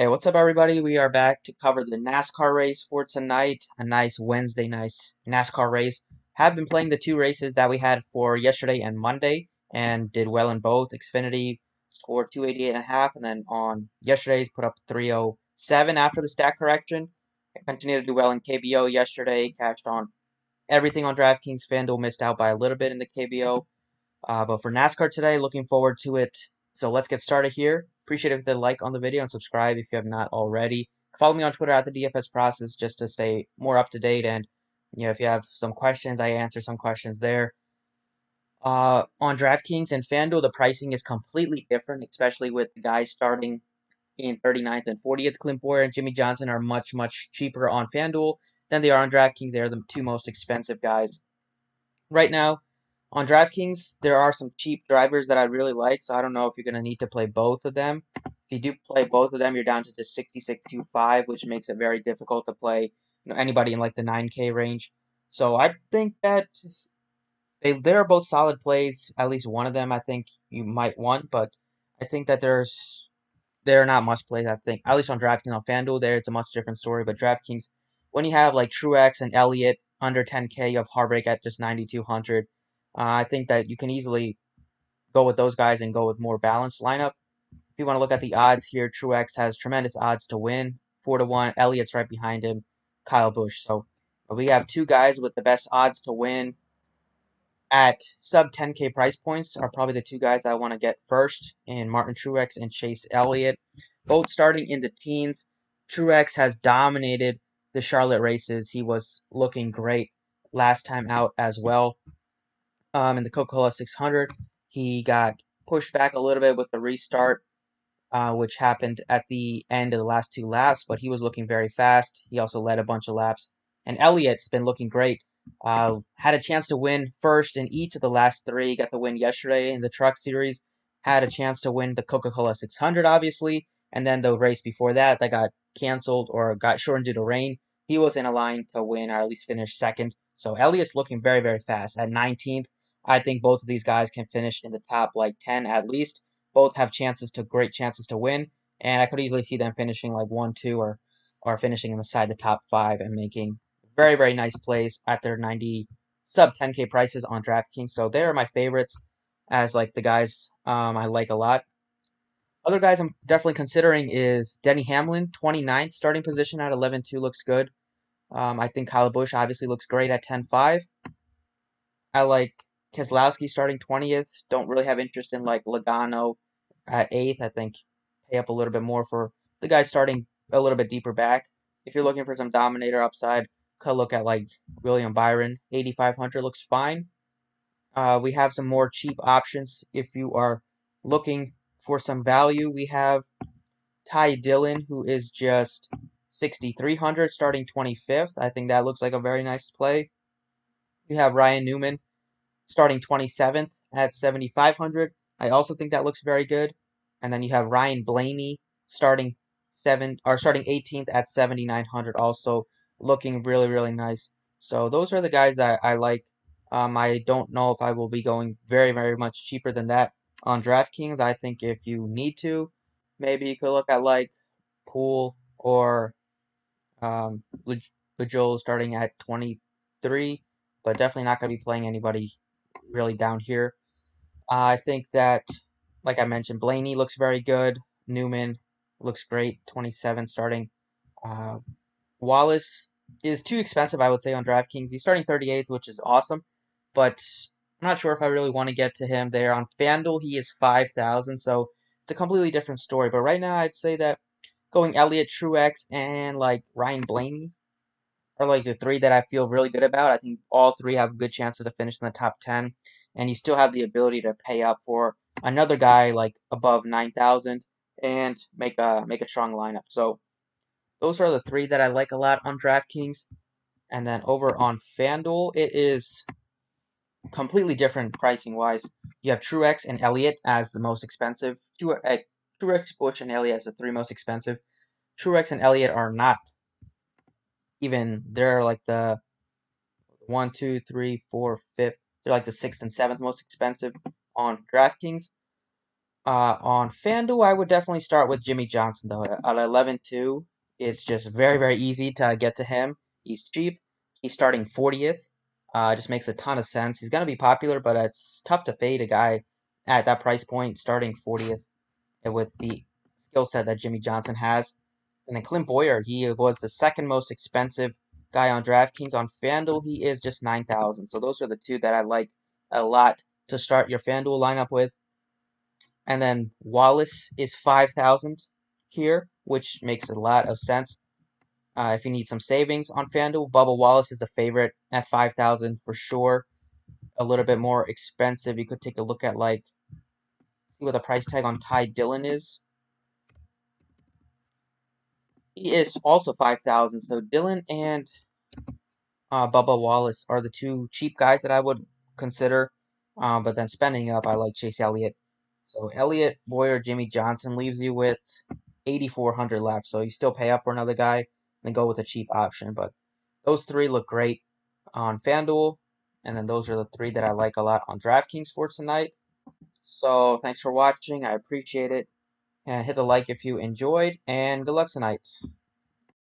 Hey, what's up, everybody? We are back to cover the NASCAR race for tonight. A nice Wednesday, nice NASCAR race. Have been playing the two races that we had for yesterday and Monday, and did well in both. Xfinity scored 288.5, and then on yesterday's put up 307 after the stat correction. I continued to do well in KBO yesterday. Cashed on everything on Draftkings. Fanduel missed out by a little bit in the KBO. But for NASCAR today, looking forward to it. So let's get started here. Appreciate it if you like on the video and subscribe if you have not already. Follow me on Twitter at the DFS Process just to stay more up to date. And if you have some questions, I answer some questions there. On DraftKings and FanDuel, the pricing is completely different, especially with the guys starting in 39th and 40th. Clint Boyer and Jimmy Johnson are much, much cheaper on FanDuel than they are on DraftKings. They are the two most expensive guys right now. On DraftKings, there are some cheap drivers that I really like, so I don't know if you're going to need to play both of them. If you do play both of them, you're down to just 66.25, which makes it very difficult to play anybody in like the 9K range. So I think that they're both solid plays. At least one of them I think you might want, but I think that they're not must plays. I think at least on DraftKings. On FanDuel, there it's a much different story. But DraftKings, when you have like Truex and Elliott under 10K, you have Heartbreak at just 9,200. I think that you can easily go with those guys and go with more balanced lineup. If you want to look at the odds here, Truex has tremendous odds to win, 4-1. Elliott's right behind him, Kyle Busch. So we have two guys with the best odds to win at sub 10K price points are probably the two guys I want to get first, in Martin Truex and Chase Elliott. Both starting in the teens. Truex has dominated the Charlotte races. He was looking great last time out as well. In the Coca-Cola 600, he got pushed back a little bit with the restart, which happened at the end of the last two laps, but he was looking very fast. He also led a bunch of laps. And Elliott's been looking great. Had a chance to win first in each of the last three. Got the win yesterday in the Truck Series. Had a chance to win the Coca-Cola 600, obviously. And then the race before that got canceled or got shortened due to rain. He was in a line to win or at least finish second. So Elliott's looking very, very fast. At 19th, I think both of these guys can finish in the top like 10 at least. Both have great chances to win, and I could easily see them finishing like 1-2 or finishing inside the top 5 and making very, very nice plays at their 90 sub 10K prices on DraftKings. So they are my favorites as like the guys I like a lot. Other guys I'm definitely considering is Denny Hamlin, 29th starting position at 11-2 looks good. I think Kyle Busch obviously looks great at 10-5. I like Keselowski starting 20th. Don't really have interest in like Logano at 8th. I think pay up a little bit more for the guy starting a little bit deeper back. If you're looking for some dominator upside, could look at like William Byron. 8,500 looks fine. We have some more cheap options if you are looking for some value. We have Ty Dillon, who is just 6,300 starting 25th. I think that looks like a very nice play. You have Ryan Newman starting 27th at 7,500. I also think that looks very good. And then you have Ryan Blaney starting 18th at 7,900, also looking really, really nice. So those are the guys I like. I don't know if I will be going very, very much cheaper than that on DraftKings. I think if you need to, maybe you could look at like Pool or Joel starting at 23, but definitely not going to be playing anybody really down here. I think that, like I mentioned, Blaney looks very good. Newman looks great, 27 starting. Uh, Wallace is too expensive, I would say, on DraftKings. He's starting 38th, which is awesome, but I'm not sure if I really want to get to him there. On FanDuel, he is 5,000, so it's a completely different story. But right now, I'd say that going Elliott, Truex, and like Ryan Blaney are like the three that I feel really good about. I think all three have good chances to finish in the top 10, and you still have the ability to pay up for another guy like above 9,000 and make a strong lineup. So those are the three that I like a lot on DraftKings. And then over on FanDuel, it is completely different pricing wise. You have Truex and Elliott as the most expensive. Truex, Busch, and Elliott as the three most expensive. Truex and Elliott are not even, they're like the 1, 2, 3, 4, 5th. They're like the 6th and 7th most expensive on DraftKings. On Fanduel, I would definitely start with Jimmy Johnson though. At 11-2, it's just very, very easy to get to him. He's cheap. He's starting 40th. Just makes a ton of sense. He's gonna be popular, but it's tough to fade a guy at that price point starting 40th with the skill set that Jimmy Johnson has. And then Clint Boyer, he was the second most expensive guy on DraftKings. On FanDuel, he is just 9,000. So those are the two that I like a lot to start your FanDuel lineup with. And then Wallace is 5,000 here, which makes a lot of sense. If you need some savings on FanDuel, Bubba Wallace is the favorite at 5,000 for sure. A little bit more expensive. You could take a look at like see what the price tag on Ty Dillon is. He is also 5,000. So Dillon and Bubba Wallace are the two cheap guys that I would consider. But then spending up, I like Chase Elliott. So Elliott, Boyer, Jimmy Johnson leaves you with 8,400 left. So you still pay up for another guy and go with a cheap option. But those three look great on FanDuel. And then those are the three that I like a lot on DraftKings for tonight. So thanks for watching. I appreciate it. And hit the like if you enjoyed. And good luck tonight.